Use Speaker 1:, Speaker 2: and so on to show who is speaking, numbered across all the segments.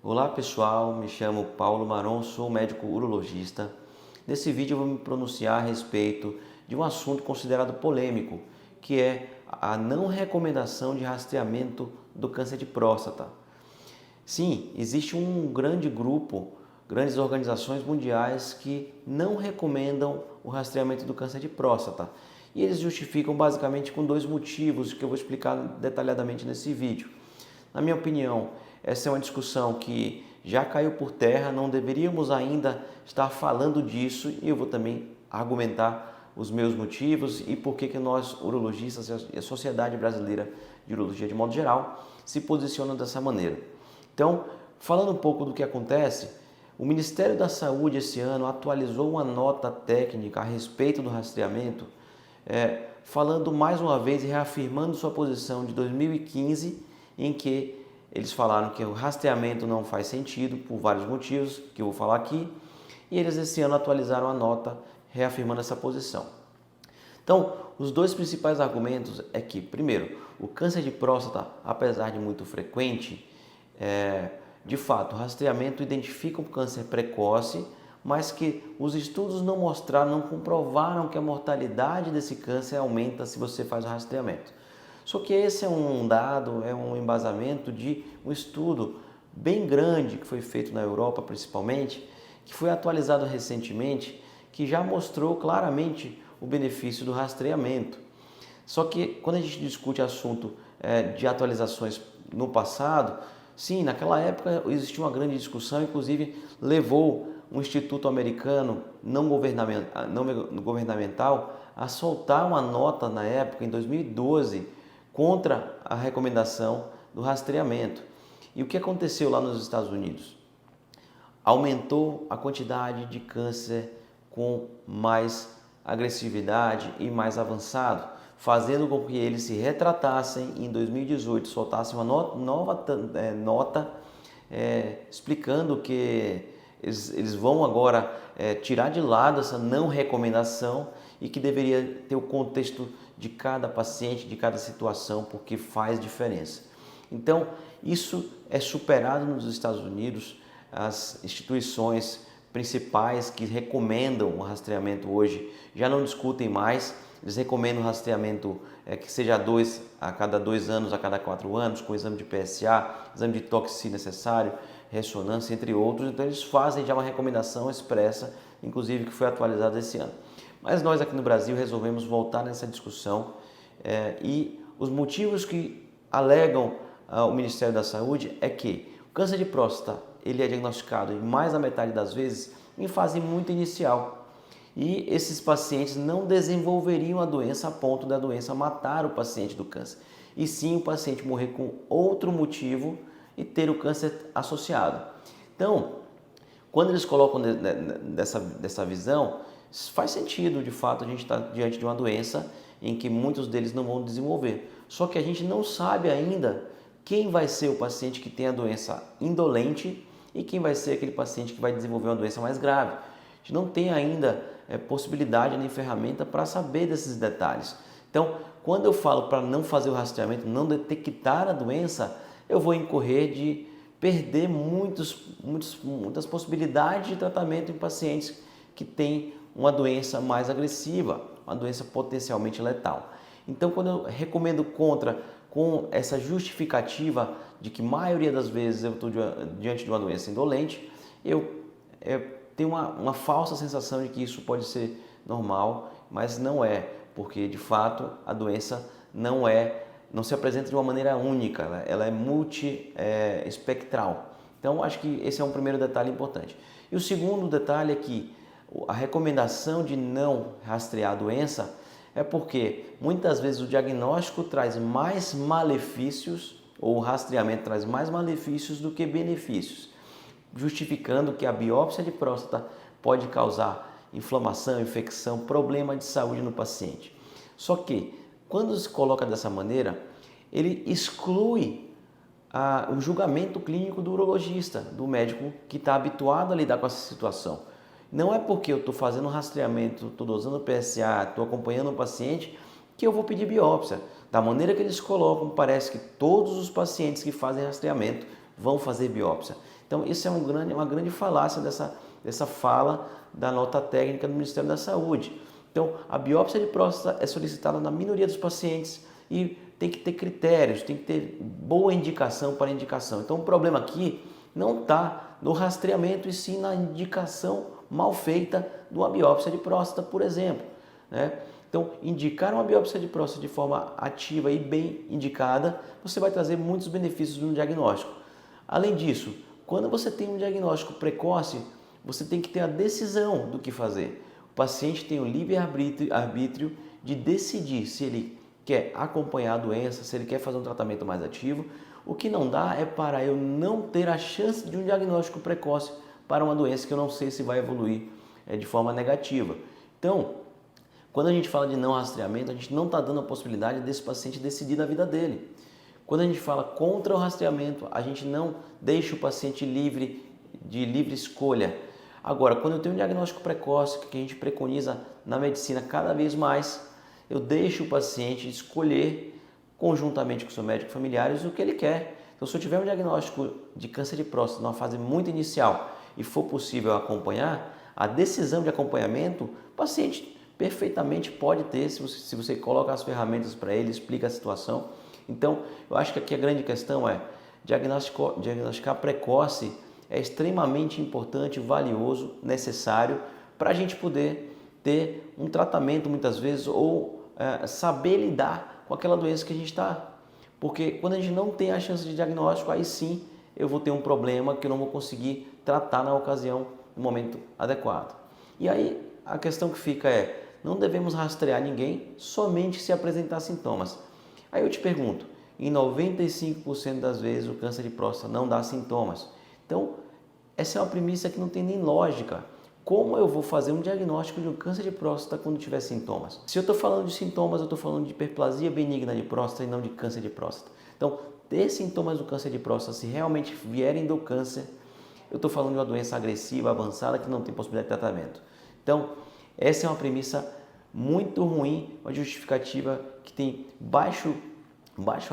Speaker 1: Olá pessoal, me chamo Paulo Maron, sou médico urologista. Nesse vídeo eu vou me pronunciar a respeito de um assunto considerado polêmico, que é a não recomendação de rastreamento do câncer de próstata. Sim, existe um grande grupo, grandes organizações mundiais que não recomendam o rastreamento do câncer de próstata. E eles justificam basicamente com dois motivos que eu vou explicar detalhadamente nesse vídeo. Na minha opinião, essa é uma discussão que já caiu por terra, não deveríamos ainda estar falando disso e eu vou também argumentar os meus motivos e por que nós, urologistas e a Sociedade Brasileira de Urologia de modo geral, se posicionam dessa maneira. Então, falando um pouco do que acontece, o Ministério da Saúde esse ano atualizou uma nota técnica a respeito do rastreamento, falando mais uma vez e reafirmando sua posição de 2015, em que eles falaram que o rastreamento não faz sentido por vários motivos que eu vou falar aqui, e eles esse ano atualizaram a nota reafirmando essa posição. Então, os dois principais argumentos é que, primeiro, o câncer de próstata, apesar de muito frequente, de fato, o rastreamento identifica um câncer precoce, mas que os estudos não mostraram, não comprovaram que a mortalidade desse câncer aumenta se você faz o rastreamento. Só que esse é um dado, é um embasamento de um estudo bem grande que foi feito na Europa principalmente, que foi atualizado recentemente, que já mostrou claramente o benefício do rastreamento. Só que quando a gente discute assunto de atualizações no passado, sim, naquela época existia uma grande discussão, inclusive levou um instituto americano não governamental a soltar uma nota na época, em 2012, contra a recomendação do rastreamento. E o que aconteceu lá nos Estados Unidos? Aumentou a quantidade de câncer com mais agressividade e mais avançado, fazendo com que eles se retratassem em 2018, soltassem uma nova nota explicando que eles vão agora tirar de lado essa não recomendação e que deveria ter o contexto de cada paciente, de cada situação, porque faz diferença. Então, isso é superado nos Estados Unidos. As instituições principais que recomendam o rastreamento hoje já não discutem mais. Eles recomendam o rastreamento que seja a cada 2 anos, a cada 4 anos, com exame de PSA, exame de toque se necessário, ressonância, entre outros. Então eles fazem já uma recomendação expressa, inclusive que foi atualizada esse ano. Mas nós aqui no Brasil resolvemos voltar nessa discussão e os motivos que alegam o Ministério da Saúde é que o câncer de próstata ele é diagnosticado em mais da metade das vezes em fase muito inicial. E esses pacientes não desenvolveriam a doença a ponto da doença matar o paciente do câncer. E sim o paciente morrer com outro motivo e ter o câncer associado. Então, quando eles colocam dessa visão, faz sentido, de fato, a gente está diante de uma doença em que muitos deles não vão desenvolver. Só que a gente não sabe ainda quem vai ser o paciente que tem a doença indolente e quem vai ser aquele paciente que vai desenvolver uma doença mais grave. A gente não tem ainda possibilidade nem ferramenta para saber desses detalhes. Então, quando eu falo para não fazer o rastreamento, não detectar a doença, eu vou incorrer de perder muitas possibilidades de tratamento em pacientes que têm uma doença mais agressiva, uma doença potencialmente letal. Então, quando eu recomendo contra com essa justificativa de que a maioria das vezes eu estou diante de uma doença indolente, eu tenho uma falsa sensação de que isso pode ser normal, mas não é, porque de fato a doença não se apresenta de uma maneira única, ela é multiespectral. Então, acho que esse é um primeiro detalhe importante. E o segundo detalhe é que a recomendação de não rastrear a doença é porque muitas vezes o diagnóstico traz mais malefícios, ou o rastreamento traz mais malefícios do que benefícios, justificando que a biópsia de próstata pode causar inflamação, infecção, problema de saúde no paciente. Só que, quando se coloca dessa maneira, ele exclui o julgamento clínico do urologista, do médico que está habituado a lidar com essa situação. Não é porque eu estou fazendo um rastreamento, estou dosando PSA, estou acompanhando um paciente, que eu vou pedir biópsia. Da maneira que eles colocam, parece que todos os pacientes que fazem rastreamento vão fazer biópsia. Então, isso é uma grande falácia dessa fala da nota técnica do Ministério da Saúde. Então, a biópsia de próstata é solicitada na minoria dos pacientes e tem que ter critérios, tem que ter boa indicação para indicação. Então, o problema aqui não está no rastreamento e sim na indicação mal feita de uma biópsia de próstata, por exemplo, né? Então, indicar uma biópsia de próstata de forma ativa e bem indicada, você vai trazer muitos benefícios no diagnóstico. Além disso, quando você tem um diagnóstico precoce, você tem que ter a decisão do que fazer. O paciente tem o livre-arbítrio de decidir se ele quer acompanhar a doença, se ele quer fazer um tratamento mais ativo. O que não dá é para eu não ter a chance de um diagnóstico precoce para uma doença que eu não sei se vai evoluir de forma negativa. Então, quando a gente fala de não rastreamento, a gente não está dando a possibilidade desse paciente decidir na vida dele. Quando a gente fala contra o rastreamento, a gente não deixa o paciente livre escolha. Agora, quando eu tenho um diagnóstico precoce, que a gente preconiza na medicina cada vez mais, eu deixo o paciente escolher conjuntamente com o seu médico familiares o que ele quer. Então, se eu tiver um diagnóstico de câncer de próstata numa fase muito inicial e for possível acompanhar, a decisão de acompanhamento, o paciente perfeitamente pode ter, se você coloca as ferramentas para ele, explica a situação. Então, eu acho que aqui a grande questão é diagnosticar precoce é extremamente importante, valioso, necessário para a gente poder ter um tratamento muitas vezes ou saber lidar com aquela doença que a gente está. Porque quando a gente não tem a chance de diagnóstico, aí sim eu vou ter um problema que eu não vou conseguir tratar na ocasião, no momento adequado. E aí a questão que fica é, não devemos rastrear ninguém somente se apresentar sintomas. Aí eu te pergunto, em 95% das vezes o câncer de próstata não dá sintomas. Então, essa é uma premissa que não tem nem lógica. Como eu vou fazer um diagnóstico de um câncer de próstata quando tiver sintomas? Se eu estou falando de sintomas, eu estou falando de hiperplasia benigna de próstata e não de câncer de próstata. Então, ter sintomas do câncer de próstata, se realmente vierem do câncer, eu estou falando de uma doença agressiva, avançada, que não tem possibilidade de tratamento. Então, essa é uma premissa muito ruim, uma justificativa que tem baixa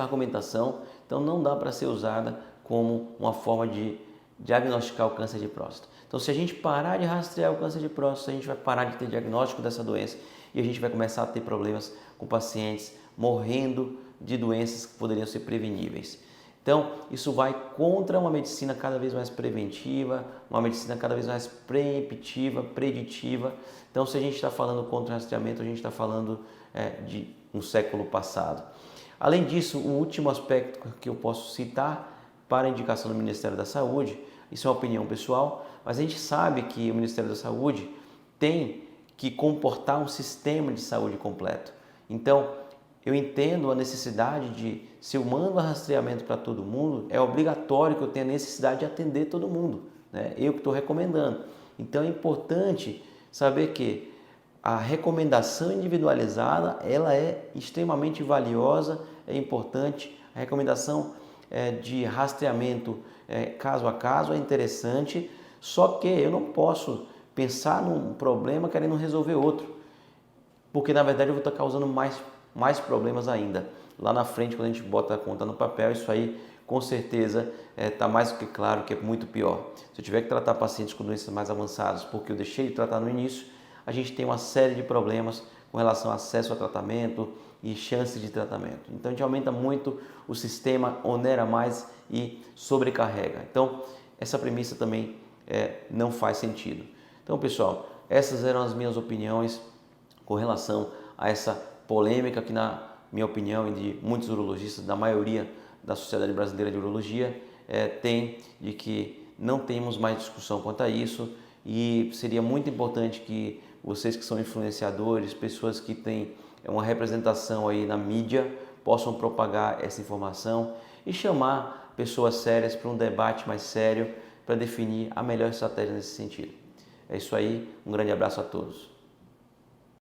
Speaker 1: argumentação, então não dá para ser usada como uma forma de diagnosticar o câncer de próstata. Então, se a gente parar de rastrear o câncer de próstata, a gente vai parar de ter diagnóstico dessa doença e a gente vai começar a ter problemas com pacientes morrendo de doenças que poderiam ser preveníveis. Então, isso vai contra uma medicina cada vez mais preventiva, uma medicina cada vez mais preemptiva, preditiva. Então, se a gente está falando contra o rastreamento, a gente está falando de um século passado. Além disso, o último aspecto que eu posso citar para a indicação do Ministério da Saúde, isso é uma opinião pessoal, mas a gente sabe que o Ministério da Saúde tem que comportar um sistema de saúde completo. Então, eu entendo a necessidade de, se eu mando rastreamento para todo mundo, é obrigatório que eu tenha a necessidade de atender todo mundo, né? Eu que estou recomendando. Então, é importante saber que a recomendação individualizada, ela é extremamente valiosa, é importante. A recomendação de rastreamento caso a caso é interessante, só que eu não posso pensar num problema querendo resolver outro, porque na verdade eu vou estar causando mais problemas ainda. Lá na frente, quando a gente bota a conta no papel, isso aí com certeza está mais do que claro que é muito pior. Se eu tiver que tratar pacientes com doenças mais avançadas porque eu deixei de tratar no início, a gente tem uma série de problemas com relação ao acesso a tratamento e chances de tratamento. Então a gente aumenta muito o sistema, onera mais e sobrecarrega. Então essa premissa também não faz sentido. Então pessoal, essas eram as minhas opiniões com relação a essa polêmica que, na minha opinião e de muitos urologistas, da maioria da Sociedade Brasileira de Urologia, tem de que não temos mais discussão quanto a isso e seria muito importante que vocês que são influenciadores, pessoas que têm uma representação aí na mídia, possam propagar essa informação e chamar pessoas sérias para um debate mais sério para definir a melhor estratégia nesse sentido. É isso aí, um grande abraço a todos.